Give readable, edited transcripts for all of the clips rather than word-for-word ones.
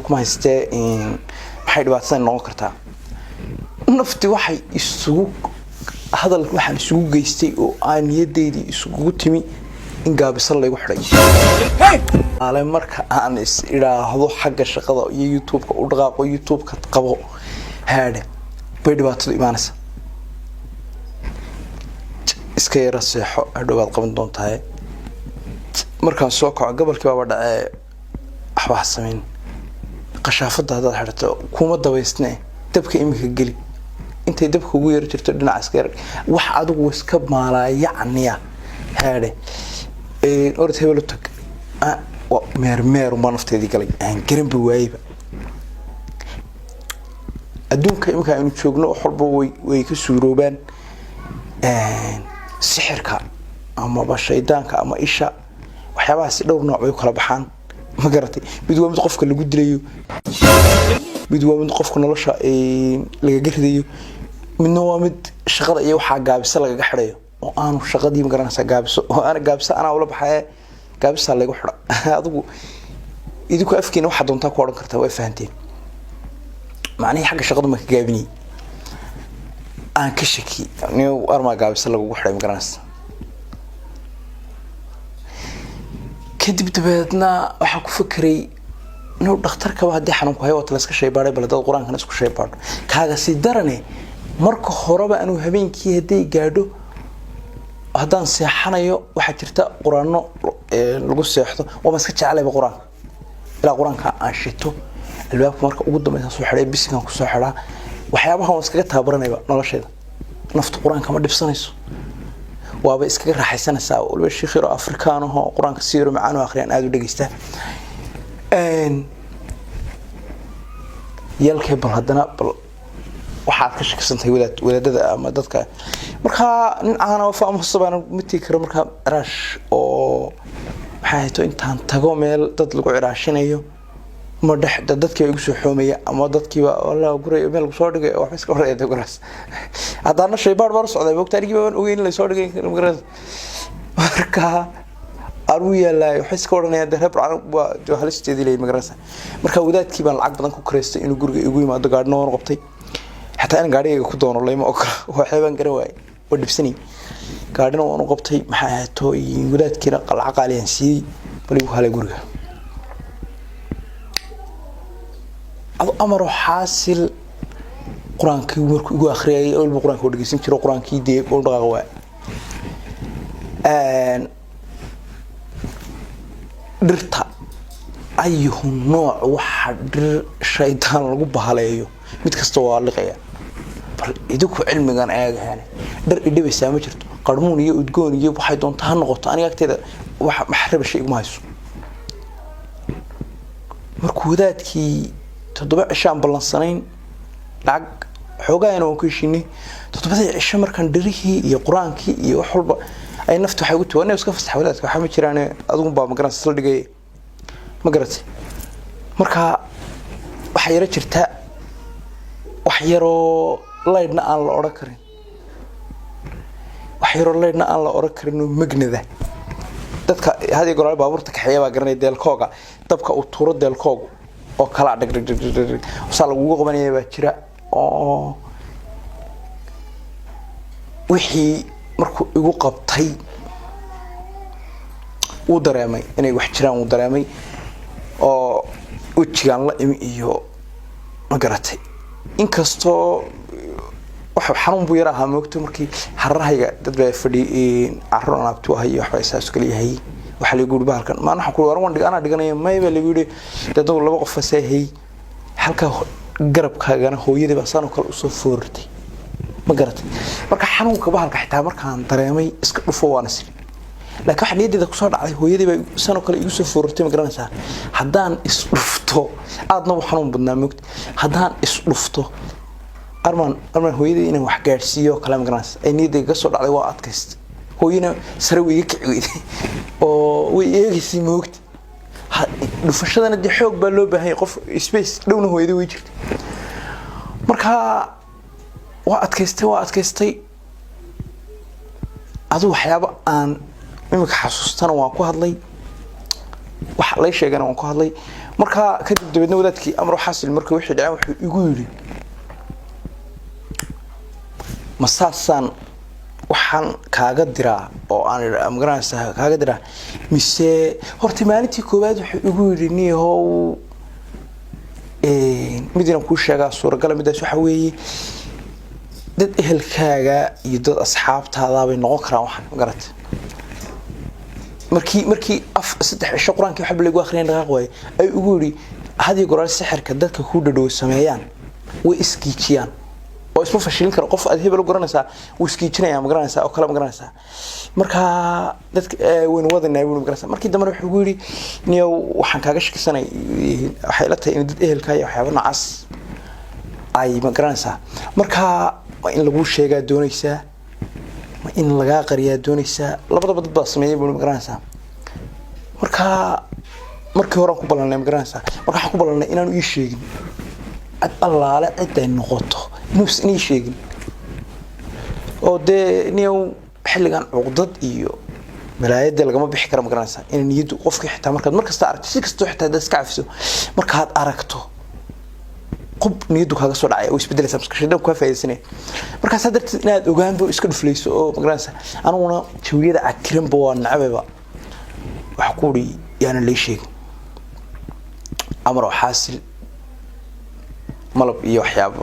kuma haystee maxay dhibaatada noqon kartaa nafti waxay isugu hadal waxaan isugu geystay oo aan niyadeedii isugu timi in gaabisa lagu xidhay ale marka aan is iraahdo xagga shaqada iyo YouTube-ka u dhaqaaqo YouTube-ka qabo haade bay dhibaato imaanaysa iska yara seexo hadhowaad qaban doontaa markaan soo kaco gobolkii baa dhacay wax sameyn qashaafada hada xirto kuma dabaysnaa dabka imika gali intay dabka ugu yar jirto dhinaca iska yar wax adigu iska maalayacniya haade orod hebel tag meer uma nafteedii galay aan garan waayba adduunka imika aynu joogno xorba way ka suuroobaan sixirka ama shaydaanka ama isha waxyaabaha si dhowr nooc ay kala baxaan ma garatay mid waa mid qofka lagu dilayo mid waa mid qofka nolosha laga garidayo midna waa mid shaqada iyo waxa gaabisa laga xidhayo oo aanu shaqadii ma garanaysa gaabiso oo ana gaabisa ana wala baxay gaabisa lagu xidha adigu idinku afkiina waxa doonta ku oran kartaa way fahanteen macnaheedu xagga shaqada ma ka gaabini aan ka shaki niyo arma gaabisa lagu xidhay ma garanaysa kadib dabeedna waxa ku fikiray inuu dhakhtarka hadii xanuunku hayo oo la iska sheeybaaray baladada quraanka isku sheeybaaray kaaga si darane marka horeba aanu habeenkii haday gaadho hadaan seexanayo waxa jirta quraano lagu seexdo oo ma iska jeclay quraanka ila quraanka aan shito albaabka marka ugu dambeeyay soo xidhay bisigan ku soo xidhaa waxyaabaha oo iskaga taabaranayba nolosheeda nafta quraanka ma dhibsanayso waaba iskaga raaxaysanaysaa walba sheekhiiro afrikaan oo quraanka siiro macaan oo akhriyaan aad u dhageystaa yalkay bal hadana bal waxaad ka shaqsantay wadaadada ama dadka marka nin aan oo faamo sabaan miti karo marka rash oo maxay to intaan tago meel dad lagu ciraashinayo ma dhaxda dadkii igu soo xoomaya ama dadkii walaa guray meel ku soo dhigay wax iska horeeyay guraas hadana shaybaar bar socday waqtiga baan ogeyn la soo dhigay guraas marka aru yaalay wax iska oranaya dahab waa halisteedii leey magarasa marka wadaadkii baan lacag badan ku kareystay inuu guriga igu yimaado gaadhno oo qabtay hatta in gaadhiga ku doono leeyma oo kala waxaan garan waay oo dhibsani gaadhno oo qabtay maxaa to wadaadkiina qalca qaaliyan si bali u halay guriga ado amaro xaasil quraankii markuu ugu akhriyay oo quraanka u dhageysan jiro quraankii deeb oo dhaqaaqay dirta ayuhu nooc waxa dir shaydaan lagu bahaleeyo mid kasta waa liqaya bal idinku cilmigan eegahan dir idhibaysa ma jirto qarmuun iyo udgoon iyo waxay doontaa noqoto aniga agteeda wax maxraba shay uma hayso markuu wadaadkii 7 cishaan balansanayn lacag xoogaayna oo ku heshinay 7 cisho markan dirihii iyo quraankii iyo wax walba ay naftu waxay ugu toonay iska fasax wadaadka waxa ma jiraan adigu baa magaran sal dhigay ma garatay marka waxa yara jirta wax yaro leedna aan la oran karin wax yaro leedna aan la oran karin magnada dadka hadii goor baabuurta ka xiyaba garanay deelkooga dabka uu tuuro deelkooga oo kala dhag sal ugu qabanayay baa jira oo wixii markuu igu qabtay uu dareemay inay wax jiraan uu dareemay oo wajigan la imi iyo ma garatay inkastoo waxa xanuun buu yaraha moogto markii harahayga dad bay fadhiyeen carruur naabtu ahay wax bay saas kale yahay waxa la guud baalkan ma naxu ku waran ana dhiganayo mayba la yiri dad laba qof fasahay halka garabkaagana hooyadii baa sano kale u soo foortay ma garatay marka xanuunka bahalka xitaa markaan dareemay iska dhufo waan isir laakiin waxa niyadeeda ku soo dhacay hooyadii baa sano kale igu soo foortay ma garanaysaa hadaan is dhufto aadna wax xanuun badnaa moogto hadaan is dhufto arman hooyadii inaan wax gaarsiiyo kala ma garanaysaa ay niyadeeda ka soo dhacday waa adkayst hooyina sare way ka ciiday oo way eegisay moogto dhufashadana dii xoog baa loo baahan yahay qof space dhowna hooyadii way jirtay marka waa adkaystay adu waxyaabo aan imika xasuustana waan ku hadlay wax la sheegana waan ku hadlay marka kadib dabadna wadaadkii amro xasil markii wixii dhacay wuxuu igu yiri masaasan waxaan kaaga diraa oo aan amgaraansa kaaga diraa mise horta maalintii koowaad wuxuu igu yiri niyahow midna ku sheegaa suuragal midaas waxa weeye dad ehelkaaga iyo dad asxaabtaada bay noqon karaan waxaan garatay markii saddex cisho quraanka waxa lagu akhriin dhaqaaq way ay ugu yiri hadii goraal sixirka dadka ku dhadhow sameeyaan way iskiijiyaan oo isma fashilin karo qof aad hebel garanaysa uu iskiijinaya ma garanaysa oo kala ma garanaysa marka dadka weyn wadanay weyn ma garanaysa markii dambe wuxuu ugu yiri niyo waxaan kaaga shakisanay waxay la tahay in dad ehelka iyo waxyaabo noocaas ay ma garanaysa marka in lagu sheegaa doonaysa in laga qariyaa doonaysa labadaba dad baa sameeyay buu ma garanaysa marka markii hore ku balanay ma garanaysa marka waxaan ku balanay inaan ii sheegin ad allaale cid ay noqoto inuu ii sheegin oo de niyo xilligan uqdad iyo malaayada lagama bixi karo ma garanaysa in niyadu qofka xitaa markasta aragto si kasto xitaa dad iska cafiso markaad aragto qob niyadu kaaga soo dhacay oo isbedelaysa maskaxda ku faa'iideysanay markaas hadartii inaad ogaan buu iska dhufleyso oo ma garanaysa anuguna jawiyada akiran boo nacababa wax ku ri yaana la sheeg amro xaasil malab iyo waxyaabo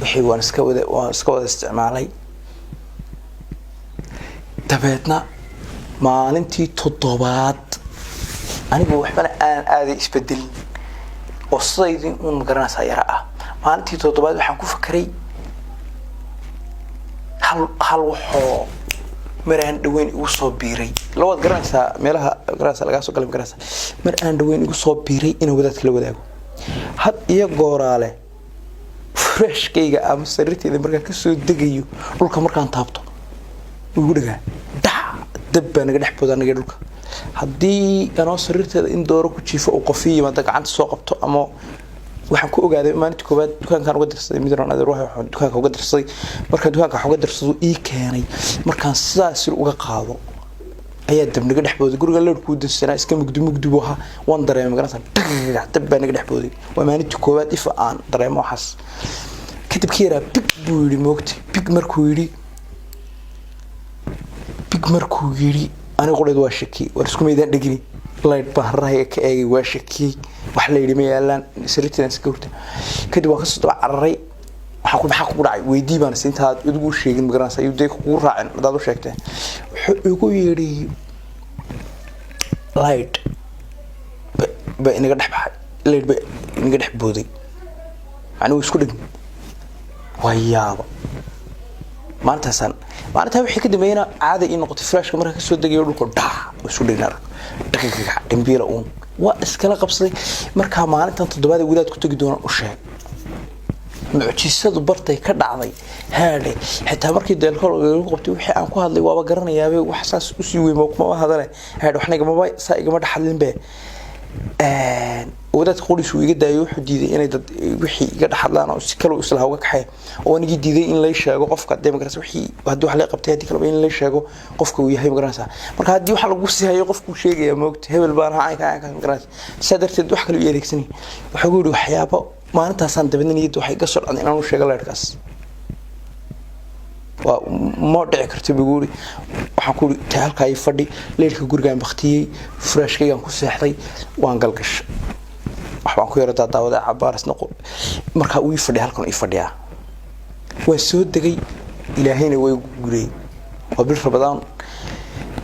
wixii waan iska wada isticmaalay dabeedna maalintii toddobaad anigu waxba aan aaday isbedel oo sidaydii ma garanaysa yara ah maalintii toddobaad waxaan ku fakaray hal waxoo maraan dhaweyn igu soo biiray lawad garanaysa meelaha garanaysa laga soo galay garanaysa mar aan dhaweyn igu soo biiray inuu wadaadka la wadaago had iyo gooraale freshkayga ama sariirteeda markaan ka soo degayo dhulka markaan taabto ugu dhagaa dabba naga dhaxbooda naga dhulka haddii anoo sariirteeda in dooro ku jiifo oo qofiyo ma gacanta soo qabto ama waxaan ku ogaaday maalintii koobaad dukaankan uga dirsaday midran adeer waxaan dukaanka uga dirsaday marka dukaanka uga dirsado ii keenay markaan sidaas uga qaado ayaa dab naga dhaxbooday guriga leerku dansanaa iska mugdu waxa waan dareemay garanaysa dabba naga dhaxbooday waa maalintii koobaad if aan dareemo waxaas kadib kiira big buu yiri moogtay big markuu yiri أنا قلت واشكي ورسكم إذا دقني الله يبارك رأيك أي واشكي وحلا يرمي يالان سرتنا سكوت كده وقصت عرّي حقول رعي ويدي بنا سنت هاد يدقوا شيء مقرن سيوديك قول راعن هذا شيء يقول يري لايت بنقدح بحد لايت بنقدح بودي أنا ويسكت ويابا ما أنتسان ما أنت وحكي كده بينا عادة إنه قط فلاش كمرة كسود دقيقة يقول كده وسود نار دقيقة إمبيرا وإسكال قبصي مركها ما أنت تضبط ولاد كنت جدونا وشيء معجزة برتي كذا عضي هذا حتى مركي دلكور قبتي وحي أنكو هذا اللي وابقرني يابي وحساس أسيوي موك ما هذا هذا وحنا جماعة سائق ما حلين به وده تقولي شو يجد يروح ديدي أنا ده وحي قد حلنا وسكلوا يسلها وقحة وأنا جد ديدي إن ليش جا قف قدام جرس وحي وهدو حلقة بتاعتي كلام إن ليش جا قف كوي هاي مجرسها مركها هدي وحلا قصي هاي قف كل شيء يا موقت هبل بان هاي مجرس صدرت الدوح كل يريكسني وحقولوا حيابا ما أنت هسان تبني يدو حي قصر عن أنا وش قال لكاس وما دعكرت بيقولي وحقولي تعال كاي فدي ليلك جورجان بختي فريش كي ينكو سحري وانقلقش waxaan ku yarataa daawada cabaaras noqo marka uu fadhiyo halkan ii fadhiya waa soo dagay ilaahayna way guuray oo bil Ramadaan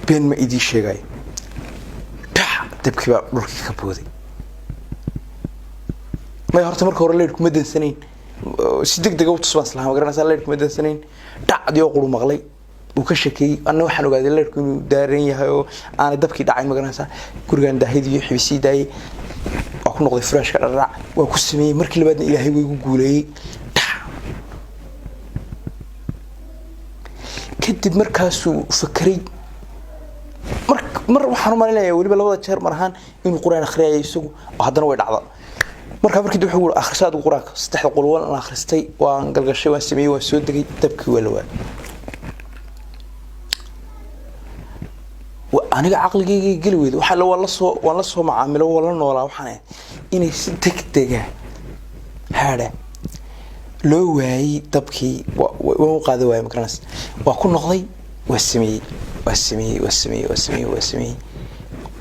been ma idii sheegay dabkii baa dhulkii ka booday ma horta marka hore leedku ma dansaneyn si degdeg u tusbaan salaam garanaysa leedku ma dansaneyn dhacdi oo qulu maqlay uu ka shakay anna waxaan ogaaday leedku inuu daaran yahay oo aan dabkii dhacay ma garanaysa gurigan daahidii xibisi daay ku noqday fresh ka dharac waa ku sameeyay markii labaadna ilaahay way ugu guuleeyay kadib markaasuu fakray mar waxaan u maleynayaa waliba labada jeer mar ahaan inuu quraan akhriyay isagu haddana way dhacda markii wuxuu akhrisaad quraanka saddexda qolwal aan akhristay waan galgashay waan sameeyay waan soo dagay dabkii waa aniga aqligayga gali weedo waxa la soo macaamilo wala noolaa waxaan inay si degdega haada loo waayay dabkii waa qaada waayay makarnas waa ku noqday waa sameeyay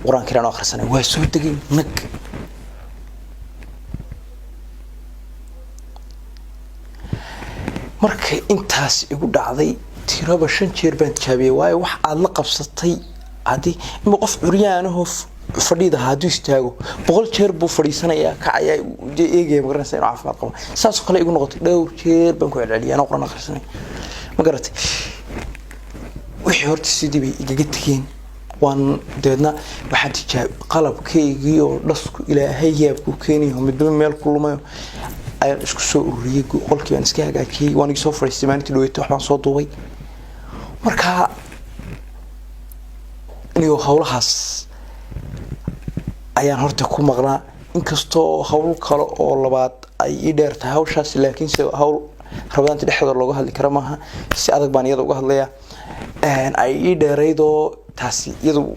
quraanka inaan akhrisanay waa soo degay nag markay intaas igu dhacday tiraba 5 jeer baan jaabiyay waayo wax aad la qabsatay hadii ima qof curyaanaho fadhiida hadduu istaago 100 jeer buu fadhiisanayaa kacaya eegay magarnaysa inuu caafimaad qabo saas kale igu noqotay dhowr jeer baan ku celceliyay anoo quraan akhrisanay ma garatay wixii horta sidii bay iga tageen waan deedna waxa tijaab qalabkeygii oo dhasku ilaahay yaabku keenayo midba meel ku lumayo ayaan isku soo ururiyay qolkii aan iska hagaajiyay waan iga soo fariistay maalintii dhaweyto waxaan soo duubay marka inuu hawlahaas ayaan horta ku maqnaa inkastoo hawl kale oo labaad ay ii dheertahay hawshaas laakiin si hawl rabadaanta dhexda looga hadli karo maaha si adag baan iyada uga hadlayaa ay ii dheeraydo taasi iyadu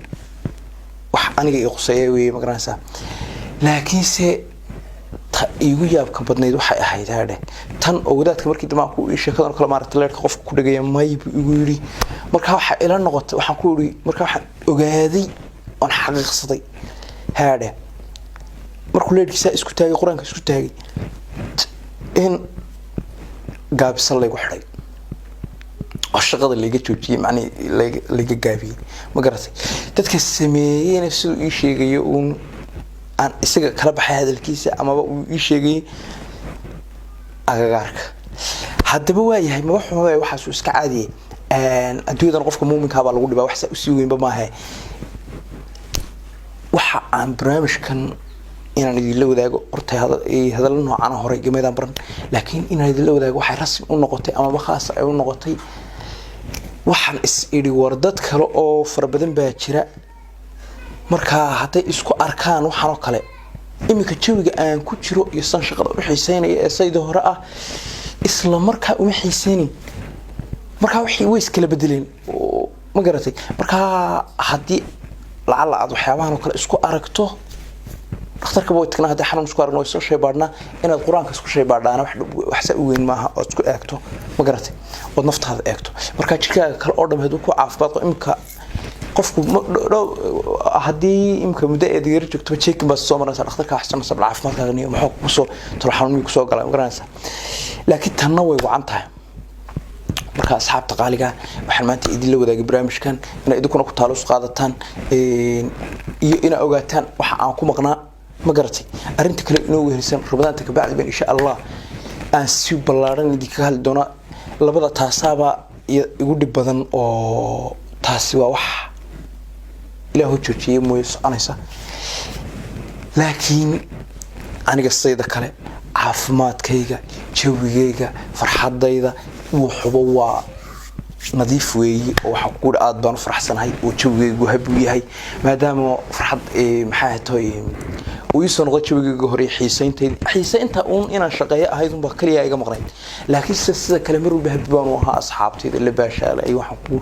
wax aniga ii qosayay way magaranaysaa laakiin se igu yaabka badnayd waxay ahayd haade tan oo wadaadka markii dama ku sheekadan kala maartay leerka qofka ku dhagaya mayb igu yiri marka waxa ila noqotay waxaan ku yiri marka waxaan ogaaday on xaqiiqsaday haade markuu leerkiisa isku taagay quraanka isku taagay in gaabsan lagu xiray oo shaqada laga joojiyay macni laga gaabiyay ma garatay dadka sameeyeen sidoo ii sheegayo aan isaga kala baxay hadalkiisa ama uu ii sheegay agagaarka hadaba waa yahay ma waxa uu iska caadiyay adduunyadan qofka muuminka baa lagu dhibaa wax u sii weynba ma ahay waxa aan barnaamijkan inaan idin la wadaago horta hadal noocan hore gameedaan baran laakiin inaan idin la wadaago waxay rasmi u noqotay ama khaas ay u noqotay waxaan is iri war dad kale oo farabadan baa jira marka haday isku arkaan waxaan oo kale imika jawiga aan ku jiro iyo san shaqada u xiiseynay ee saydo hore ah isla markaa uma xiiseenin marka wixii way iskala bedeleen ma garatay marka hadii lacala aad waxyaabahan oo kale isku aragto dhakhtarka buu tagna hadii xanuun isku aragno soo sheebaadna inaad quraanka isku sheebaadana wax sa u weyn maaha oo isku eegto ma garatay oo naftaada eegto marka jirkaaga kale oo dhameed ku caafimaad qabo imika qofku hadii imka muddo ee diyaar joogto check bas soo maraysa dhakhtarka xasan sabab caafimaadkaaga iyo maxuu ku soo tolo xanuun ku soo galay ma garanaysa laakiin tanna way wacan tahay marka asxaabta qaaliga waxaan maanta idin la wadaagay barnaamijkan in ay idinku ku taalus qaadataan iyo ina ogaataan waxa aan ku maqnaa ma garatay arinta kale inoo weersan rabadaanta ka bacdi insha Allah aan si ballaaran idinka hal doona labada taasaaba igu dhib badan oo taasi waa wax ilaahu joojiyay mooy soconaysa laakiin aniga sayda kale caafimaadkayga jawigayga farxadayda wuxuba waa nadiif weeye oo waxa ku aad baan u faraxsanahay oo jawigaygu habu yahay maadaama farxad maxaa tahay oo ii soo noqday jawigayga hore xiisaynta inaan shaqeeyo ahayd un ba kaliya iga maqnayd laakiin sida kale mar walba habu baan u ahaa asxaabtayda la baashaalay waxaan ku